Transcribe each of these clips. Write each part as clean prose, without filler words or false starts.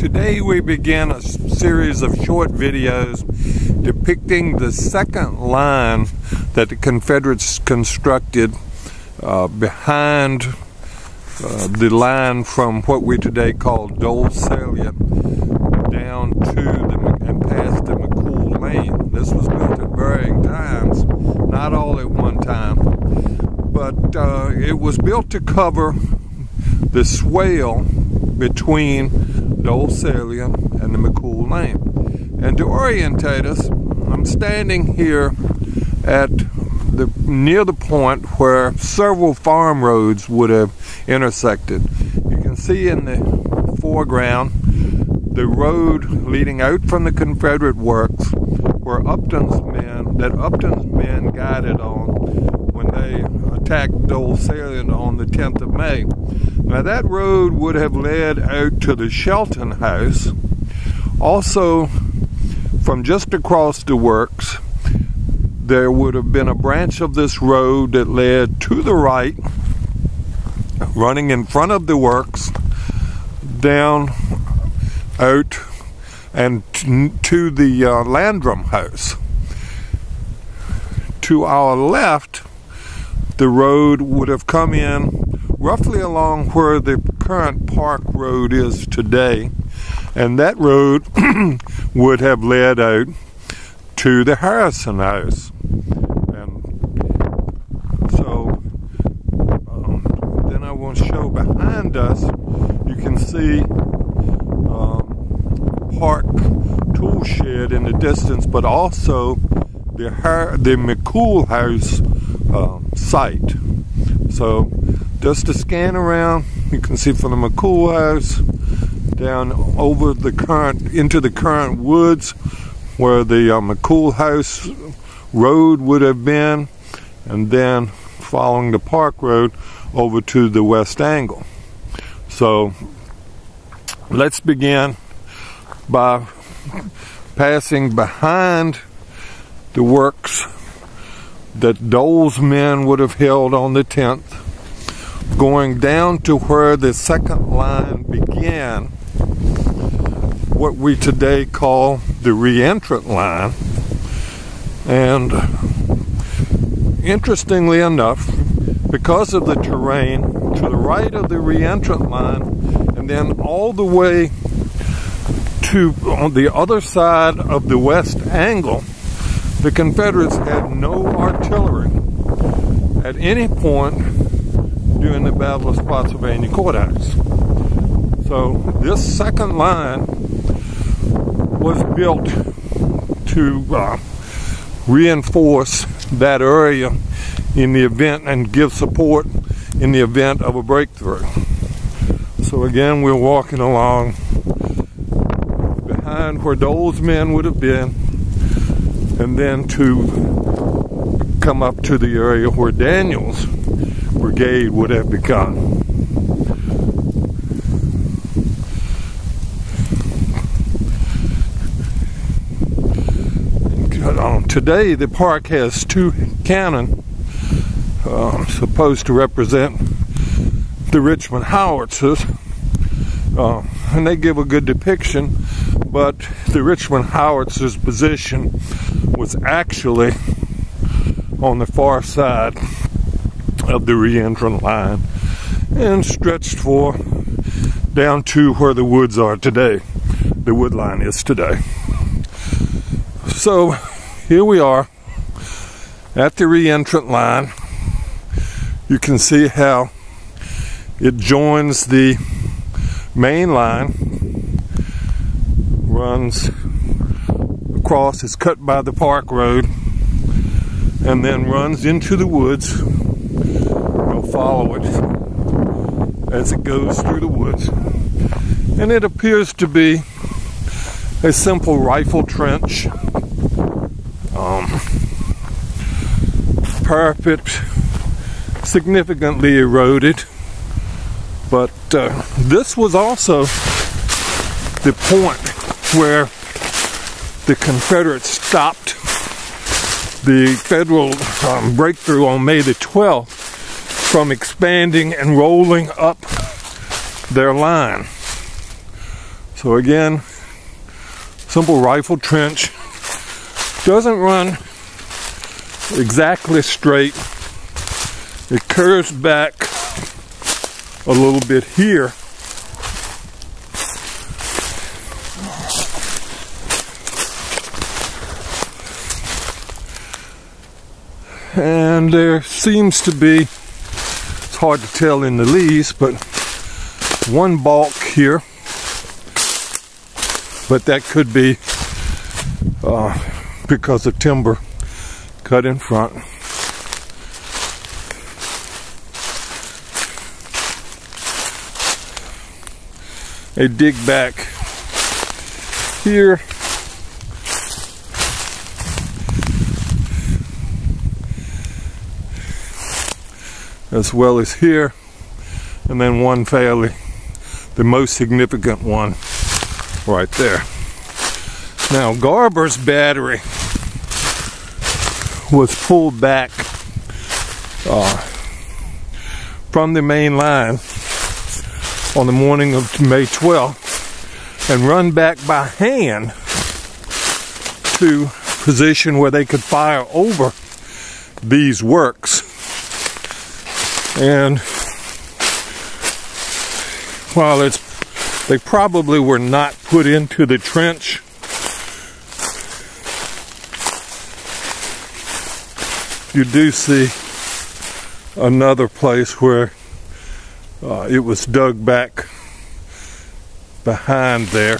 Today we begin a series of short videos depicting the second line that the Confederates constructed behind the line from what we today call Dole, Salient, down to and past the McCool Lane. This was built at varying times, not all at one time, but it was built to cover the swale between Dole, Salient, and the McCool Lane. And to orientate us, I'm standing here at near the point where several farm roads would have intersected. You can see in the foreground the road leading out from the Confederate works where Upton's men guided on when they attacked Dole Salient on the 10th of May. Now that road would have led out to the Shelton House. Also, from just across the works, there would have been a branch of this road that led to the right, running in front of the works, down out and to the Landrum House. To our left, the road would have come in roughly along where the current Park Road is today, and that road would have led out to the Harrison House. And so then I want to show behind us, you can see Park tool shed in the distance, but also the McCool House site. So just to scan around, you can see from the McCool House down over the current into the current woods where the McCool House road would have been, and then following the Park Road over to the west angle. So let's begin by passing behind the works that Dole's men would have held on the 10th, going down to where the second line began, what we today call the re-entrant line. And interestingly enough, because of the terrain, to the right of the re-entrant line, and then all the way to on the other side of the west angle, the Confederates had no artillery at any point during the Battle of Spotsylvania Courthouse. So this second line was built to reinforce that area in the event and give support in the event of a breakthrough. So again, we're walking along behind where Dole's men would have been, and then to come up to the area where Daniel's brigade would have begun. Today the park has two cannon supposed to represent the Richmond howitzers, and they give a good depiction, but the Richmond howitzers' position was actually on the far side of the re-entrant line and stretched for down to where the woods are today, the wood line is today. So here we are at the re-entrant line. You can see how it joins the main line, runs across, is cut by the Park Road, and then runs into the woods. We'll follow it as it goes through the woods. And it appears to be a simple rifle trench. Parapet significantly eroded, but this was also the point where the Confederates stopped the Federal breakthrough on May the 12th from expanding and rolling up their line. So So again, simple rifle trench. Doesn't run exactly straight. It curves back a little bit here. And there seems to be, it's hard to tell in the leaves, but one balk here. But that could be because of timber cut in front. They dig back here. As well as here, and then one fairly, the most significant one right there. Now Garber's battery was pulled back from the main line on the morning of May 12th and run back by hand to position where they could fire over these works. And while they probably were not put into the trench, you do see another place where it was dug back behind there.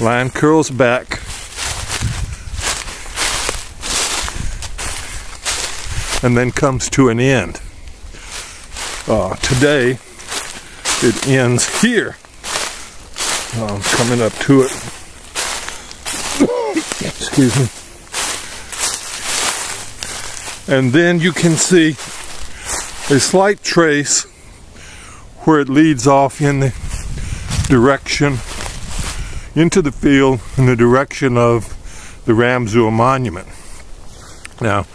Line curls back. And then comes to an end. Today, it ends here. Coming up to it. Excuse me. And then you can see a slight trace where it leads off in the direction, into the field, in the direction of the Ramseur Monument. Now,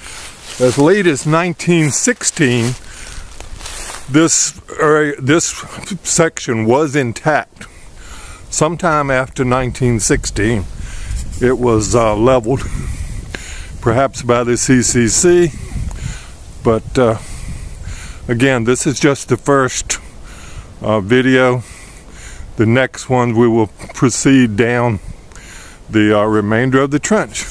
as late as 1916, this section was intact. Sometime after 1916, it was leveled, perhaps by the CCC. But again, this is just the first video. The next one we will proceed down the remainder of the trench.